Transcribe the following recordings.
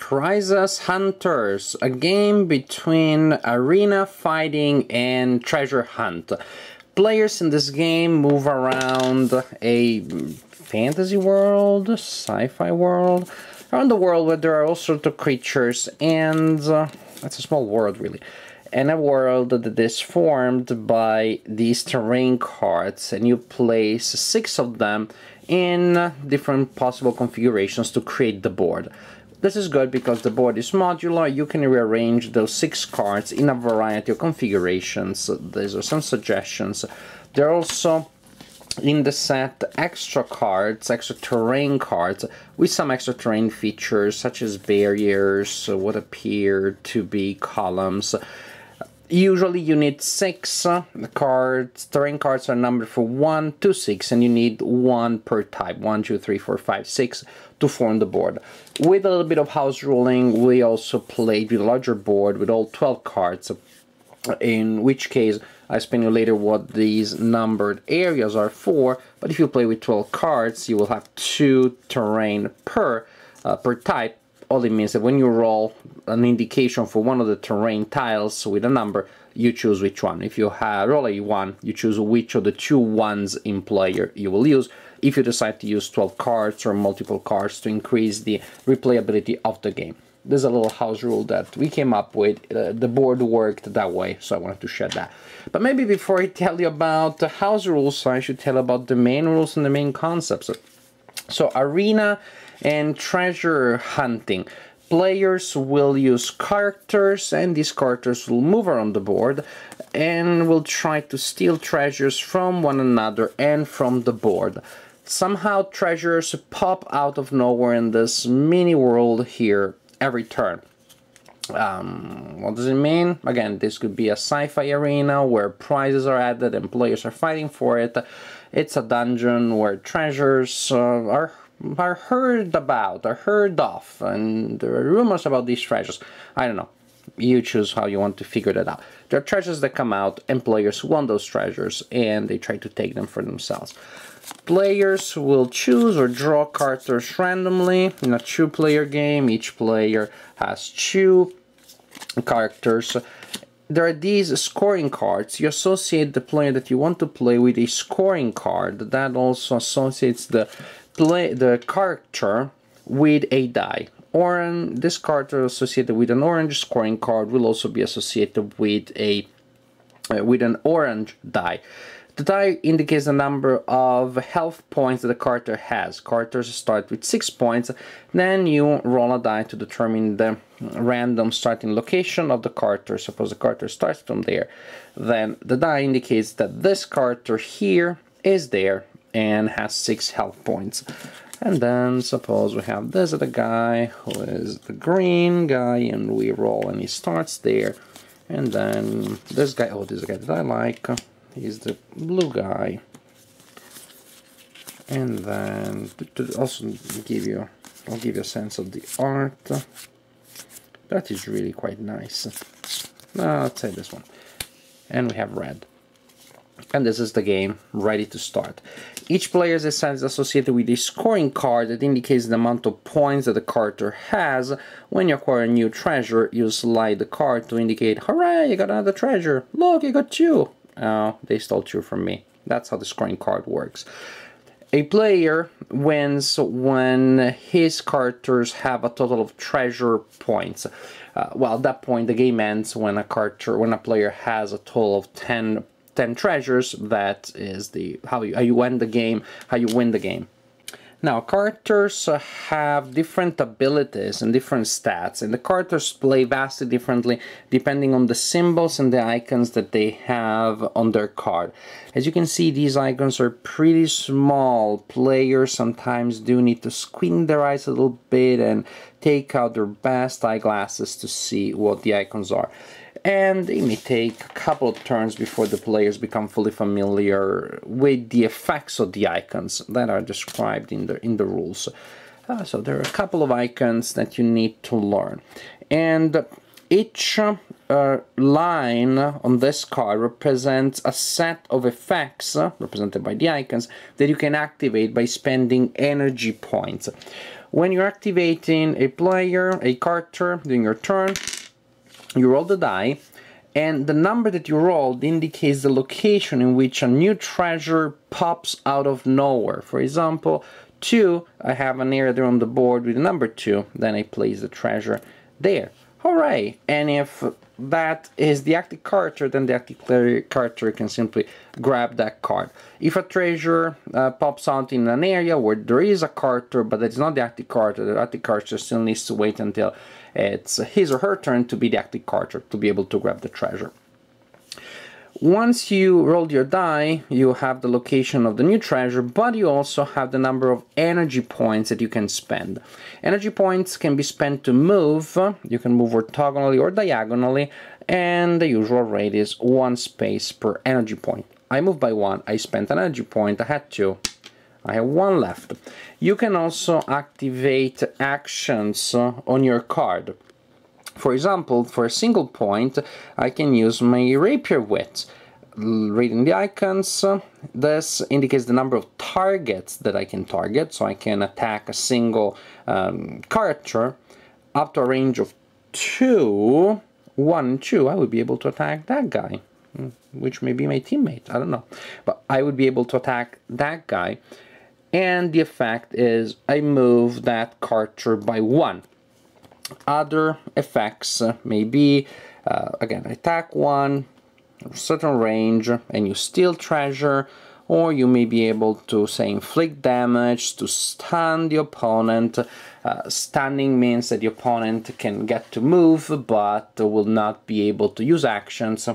Khrysos Hunters, a game between arena fighting and treasure hunt. Players in this game move around a fantasy world, sci-fi world, around the world where there are all sorts of creatures, and it's a small world really, and a world that is formed by these terrain cards, and you place 6 of them in different possible configurations to create the board. This is good because the board is modular. You can rearrange those 6 cards in a variety of configurations. These are some suggestions. There are also in the set extra cards, extra terrain cards, with some extra terrain features such as barriers, what appear to be columns. Usually you need 6 cards. Terrain cards are numbered from 1 to 6, and you need 1 per type, 1, 2, 3, 4, 5, 6, to form the board. With a little bit of house ruling, we also played with a larger board with all 12 cards, in which case I explain you later what these numbered areas are for. But if you play with 12 cards, you will have 2 terrain per type. All it means that when you roll an indication for one of the terrain tiles with a number, you choose which one. If you roll a 1, you choose which of the 2 ones in player you will use. If you decide to use 12 cards or multiple cards to increase the replayability of the game. There's a little house rule that we came up with. The board worked that way, so I wanted to share that. But maybe before I tell you about the house rules, I should tell about the main rules and the main concepts. So arena and treasure hunting. Players will use characters, and these characters will move around the board and will try to steal treasures from one another and from the board. Somehow treasures pop out of nowhere in this mini world here every turn. What does it mean? Again, this could be a sci-fi arena where prizes are added and players are fighting for it. It's a dungeon where treasures are heard about, are heard of, and there are rumors about these treasures. I don't know. You choose how you want to figure that out. There are treasures that come out, and players want those treasures, and they try to take them for themselves. Players will choose or draw characters randomly. In a 2-player game, each player has 2 characters. There are these scoring cards. You associate the player that you want to play with a scoring card. That also associates the character with a die. This character associated with an orange scoring card will also be associated with an orange die. The die indicates the number of health points that the character has. Characters start with 6 points. Then you roll a die to determine the random starting location of the character. Suppose the character starts from there. Then the die indicates that this character here is there and has 6 health points. And then suppose we have this other guy who is the green guy, and we roll and he starts there. And then this guy, this guy that I like, he's the blue guy. And then to also I'll give you a sense of the art. That is really quite nice. Let's say this one. And we have red. And this is the game ready to start. Each player's asset is associated with a scoring card that indicates the amount of points that the character has. When you acquire a new treasure, you slide the card to indicate, hooray, you got another treasure. Look, you got 2. Oh, they stole 2 from me. That's how the scoring card works. A player wins when his characters have a total of treasure points. Well, at that point, the game ends when a player has a total of 10 treasures. That is how you win the game. Now, characters have different abilities and different stats, and the characters play vastly differently depending on the symbols and the icons that they have on their card. As you can see, these icons are pretty small. Players sometimes do need to squint their eyes a little bit and take out their best eyeglasses to see what the icons are. And it may take a couple of turns before the players become fully familiar with the effects of the icons that are described in the rules. So there are a couple of icons that you need to learn. And each line on this card represents a set of effects, represented by the icons, that you can activate by spending energy points. When you're activating a player, a character, during your turn, you roll the die, and the number that you rolled indicates the location in which a new treasure pops out of nowhere. For example, 2, I have an area there on the board with the number 2, then I place the treasure there. Hooray! And if that is the active character, then the active character can simply grab that card. If a treasure pops out in an area where there is a character, but it's not the active character, the active character still needs to wait until it's his or her turn to be the active character, to be able to grab the treasure. Once you roll your die, you have the location of the new treasure, but you also have the number of energy points that you can spend. Energy points can be spent to move. You can move orthogonally or diagonally, and the usual rate is 1 space per energy point. I moved by 1, I spent an energy point, I had 2. I have 1 left. You can also activate actions on your card. For example, for a single point, I can use my rapier wit. Reading the icons, this indicates the number of targets that I can target, so I can attack a single character up to a range of 2, 1 and 2. I would be able to attack that guy, which may be my teammate, I don't know. But I would be able to attack that guy, and the effect is I move that character by 1. Other effects may be, again, attack 1, a certain range, and you steal treasure, or you may be able to, say, inflict damage, to stun the opponent. Stunning means that the opponent can get to move, but will not be able to use actions.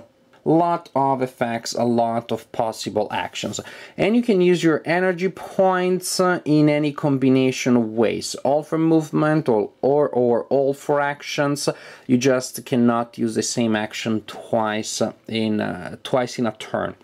Lot of effects, a lot of possible actions, and you can use your energy points in any combination of ways, all for movement or all for actions. You just cannot use the same action twice in a turn.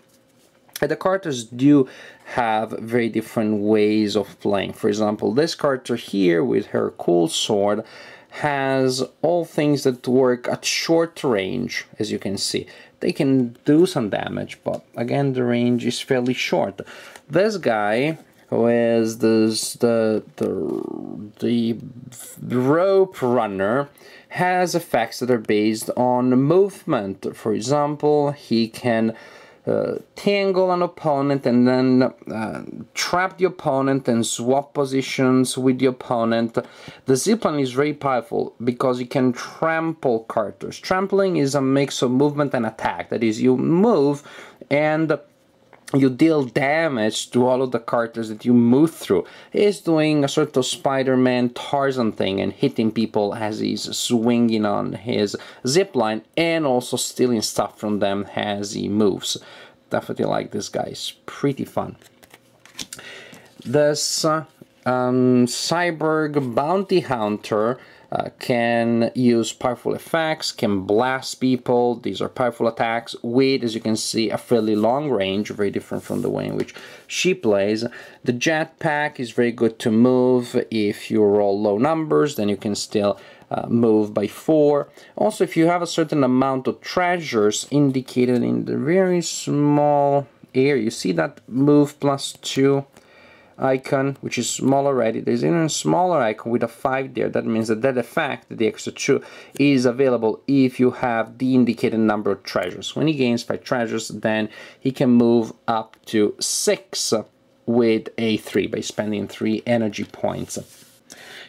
And the characters do have very different ways of playing. For example, this character here with her cool sword has all things that work at short range, as you can see. They can do some damage, but again the range is fairly short. This guy, who is the rope runner, has effects that are based on movement. For example, he can tangle an opponent and then trap the opponent and swap positions with the opponent. The zipline is very powerful because you can trample characters. Trampling is a mix of movement and attack. That is, you move and you deal damage to all of the characters that you move through. He's doing a sort of Spider-Man Tarzan thing and hitting people as he's swinging on his zipline, and also stealing stuff from them as he moves. Definitely like this guy, it's pretty fun. This cyborg bounty hunter can use powerful effects, can blast people. These are powerful attacks with, as you can see, a fairly long range, very different from the way in which she plays. The jetpack is very good to move. If you roll low numbers, then you can still move by 4. Also, if you have a certain amount of treasures indicated in the very small area, you see that move +2 icon, which is small already. There's even a smaller icon with a 5 there. That means that that effect, the extra 2, is available if you have the indicated number of treasures. When he gains 5 treasures, then he can move up to 6 with a 3 by spending 3 energy points.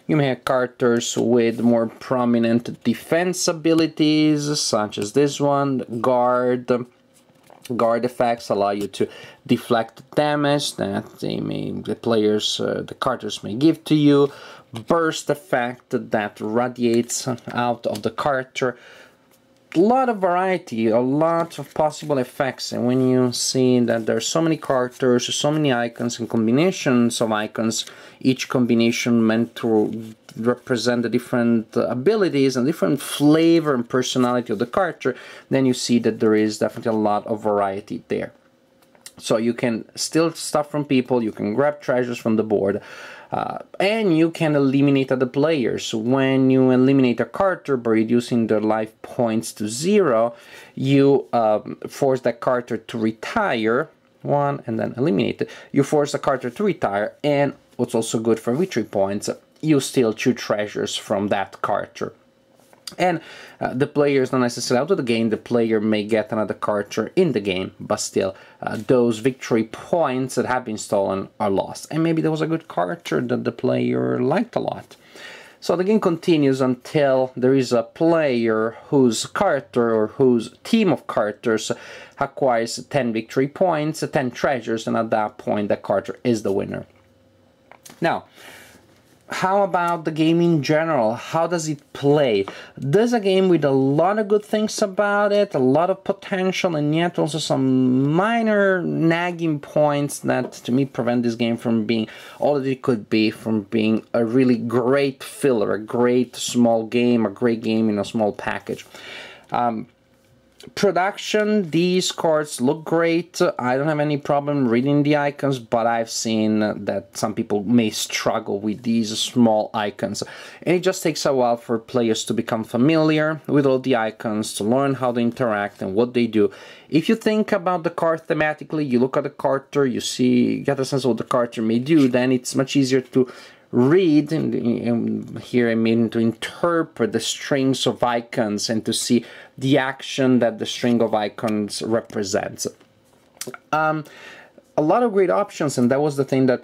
You may have characters with more prominent defense abilities, such as this one, Guard. Guard effects allow you to deflect damage that the characters may give to you. Burst effect that radiates out of the character. A lot of variety, a lot of possible effects, and when you see that there are so many characters, so many icons and combinations of icons, each combination meant to represent the different abilities and different flavor and personality of the character, then you see that there is definitely a lot of variety there. So you can steal stuff from people, you can grab treasures from the board, and you can eliminate other players. When you eliminate a character by reducing their life points to 0, you force that character to retire, 1, and then eliminate it. You force the character to retire, and what's also good for victory points you steal 2 treasures from that character. And the player is not necessarily out of the game, the player may get another character in the game, but still, those victory points that have been stolen are lost. And maybe there was a good character that the player liked a lot. So the game continues until there is a player whose character or whose team of characters acquires 10 victory points, 10 treasures, and at that point the character is the winner. Now, how about the game in general? How does it play? This is a game with a lot of good things about it, a lot of potential, and yet also some minor nagging points that to me prevent this game from being all that it could be, from being a really great filler, a great small game, a great game in a small package. Production, these cards look great. I don't have any problem reading the icons, but I've seen that some people may struggle with these small icons. And it just takes a while for players to become familiar with all the icons, to learn how they interact and what they do. If you think about the card thematically, you look at the character, you see, get a sense of what the character may do, then it's much easier to read, and here I mean to interpret the strings of icons and to see the action that the string of icons represents. A lot of great options, and that was the thing that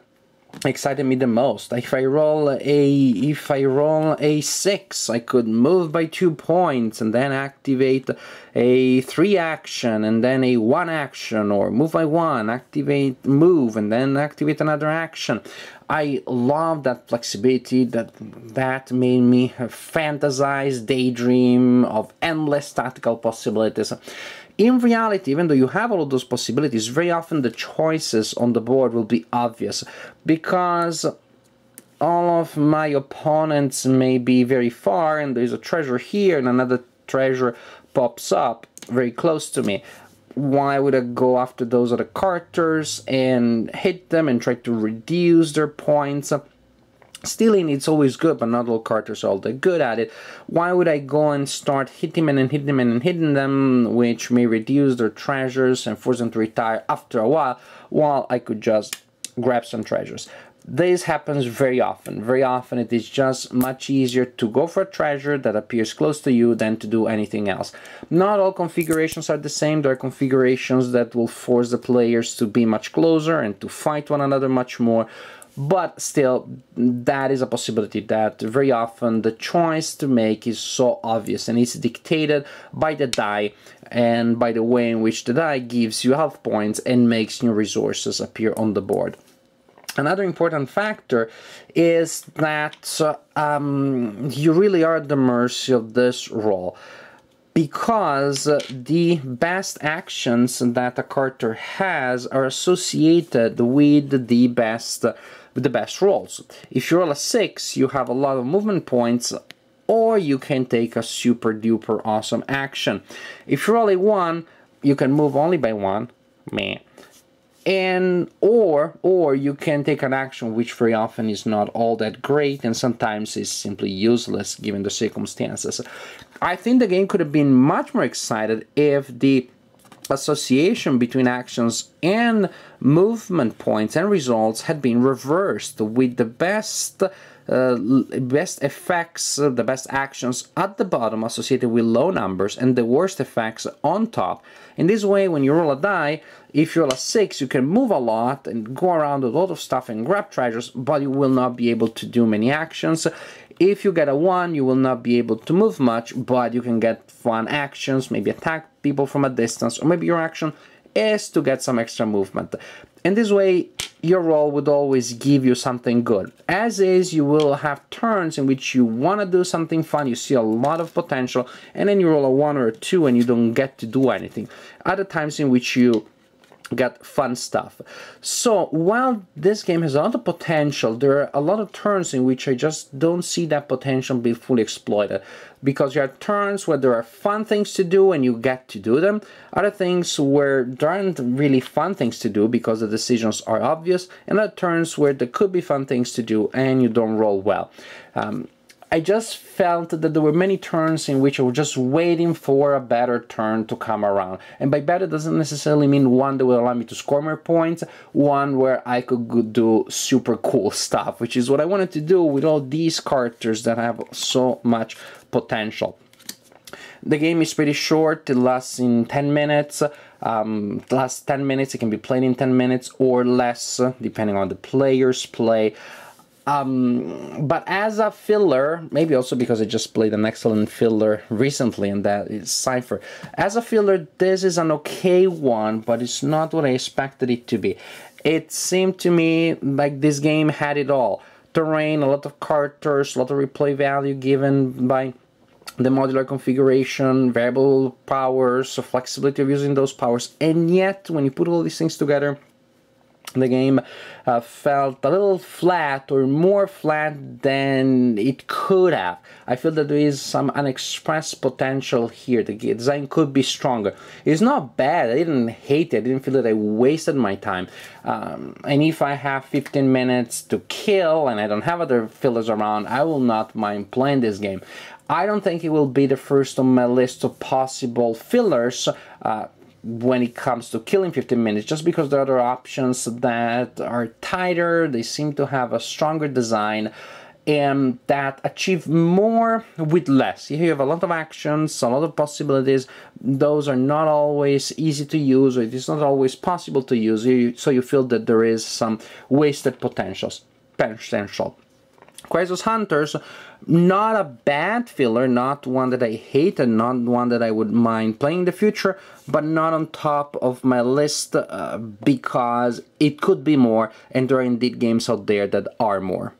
excited me the most. If I roll a 6, I could move by 2 points and then activate a 3 action and then a 1 action, or move by 1, activate move and then activate another action. I love that flexibility, that made me fantasize, daydream of endless tactical possibilities. In reality, even though you have all of those possibilities, very often the choices on the board will be obvious, because all of my opponents may be very far and there's a treasure here and another treasure pops up very close to me. Why would I go after those other characters and hit them and try to reduce their points? Stealing, it's always good, but not all characters are all that good at it. Why would I go and start hitting them and hitting them and hitting them, which may reduce their treasures and force them to retire after a while I could just grab some treasures? This happens very often. Very often it is just much easier to go for a treasure that appears close to you than to do anything else. Not all configurations are the same. There are configurations that will force the players to be much closer and to fight one another much more. But still, that is a possibility, that very often the choice to make is so obvious and it's dictated by the die and by the way in which the die gives you health points and makes new resources appear on the board. Another important factor is that you really are at the mercy of this roll, because the best actions that a character has are associated with the best rolls. If you roll a 6, you have a lot of movement points, or you can take a super duper awesome action. If you roll a 1, you can move only by 1, meh. And or you can take an action which very often is not all that great and sometimes is simply useless given the circumstances. I think the game could have been much more excited if the association between actions and movement points and results had been reversed, with the best effects, the best actions at the bottom associated with low numbers and the worst effects on top. In this way, when you roll a die, if you roll a 6, you can move a lot and go around with a lot of stuff and grab treasures, but you will not be able to do many actions. If you get a 1, you will not be able to move much, but you can get fun actions, maybe attack people from a distance, or maybe your action is to get some extra movement. In this way, your roll would always give you something good. As is, you will have turns in which you want to do something fun, you see a lot of potential, and then you roll a 1 or a 2 and you don't get to do anything. Other times in which you get fun stuff. So while this game has a lot of potential, there are a lot of turns in which I just don't see that potential be fully exploited, because there are turns where there are fun things to do and you get to do them, other things where there aren't really fun things to do because the decisions are obvious, and other turns where there could be fun things to do and you don't roll well. I just felt that there were many turns in which I was just waiting for a better turn to come around. And by better doesn't necessarily mean one that will allow me to score more points, one where I could do super cool stuff, which is what I wanted to do with all these characters that have so much potential. The game is pretty short, it lasts in 10 minutes. The last 10 minutes, it can be played in 10 minutes or less, depending on the player's play. But as a filler, maybe also because I just played an excellent filler recently, and that is Cypher. As a filler, this is an okay one, but it's not what I expected it to be. It seemed to me like this game had it all. Terrain, a lot of characters, a lot of replay value given by the modular configuration, variable powers, flexibility of using those powers, and yet when you put all these things together, the game felt a little flat, or more flat than it could have. I feel that there is some unexpressed potential here. The design could be stronger. It's not bad. I didn't hate it. I didn't feel that I wasted my time. And if I have 15 minutes to kill and I don't have other fillers around, I will not mind playing this game. I don't think it will be the first on my list of possible fillers when it comes to killing 15 minutes, just because there are other options that are tighter, they seem to have a stronger design, and that achieve more with less. Here you have a lot of actions, a lot of possibilities. Those are not always easy to use, or it is not always possible to use, so you feel that there is some wasted potential. Khrysos Hunters, not a bad filler, not one that I hate and not one that I would mind playing in the future, but not on top of my list because it could be more, and there are indeed games out there that are more.